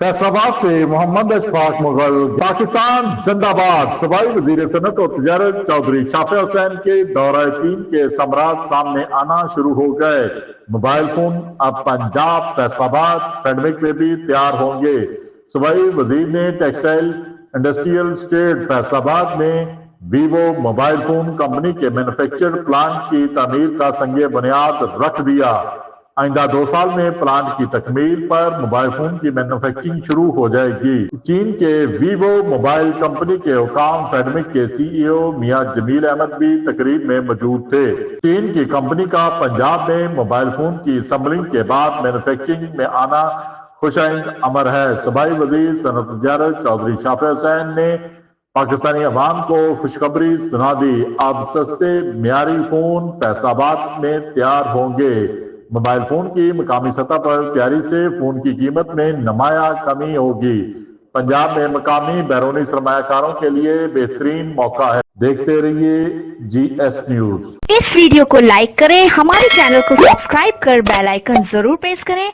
फैसलाबाद से मोहम्मद अशफाक मुगल। पाकिस्तान जिंदाबाद। सूबाई वजीर सनत और तजारत चौधरी शाफिया हुसैन के दौरा चीन के समरात सामने आना शुरू हो गए। मोबाइल फोन अब पंजाब, फैसलाबाद, पेंडेमिक में भी तैयार होंगे। सूबाई वजीर ने टेक्सटाइल इंडस्ट्रियल स्टेट फैसलाबाद में वीवो मोबाइल फोन कंपनी के मैन्युफैक्चर प्लांट की तामीर का संगे बुनियाद रख दिया। आइंदा 2 साल में प्लांट की तकमील पर मोबाइल फोन की मैन्युफैक्चरिंग शुरू हो जाएगी। चीन के वीवो मोबाइल कंपनी के हुकाम पेंडेमिक के सीईओ मियां जमील अहमद भी तकरीब में मौजूद थे। चीन की कंपनी का पंजाब में मोबाइल फोन की असम्बलिंग के बाद मैन्युफैक्चरिंग में आना खुशाइंद अमर है। सूबाई वजीर सनत तजारत चौधरी शाफिया हुसैन ने पाकिस्तानी अवाम को खुशखबरी सुना दी। अब सस्ते मियारी फोन फैसलाबाद में तैयार होंगे। मोबाइल फोन की मकामी सतह पर तैयारी से फोन की कीमत में नुमाया कमी होगी। पंजाब में मकामी बैरूनी सरमायाकारों के लिए बेहतरीन मौका है। देखते रहिए GS न्यूज। इस वीडियो को लाइक करें, हमारे चैनल को सब्सक्राइब कर बेल आइकन जरूर प्रेस करें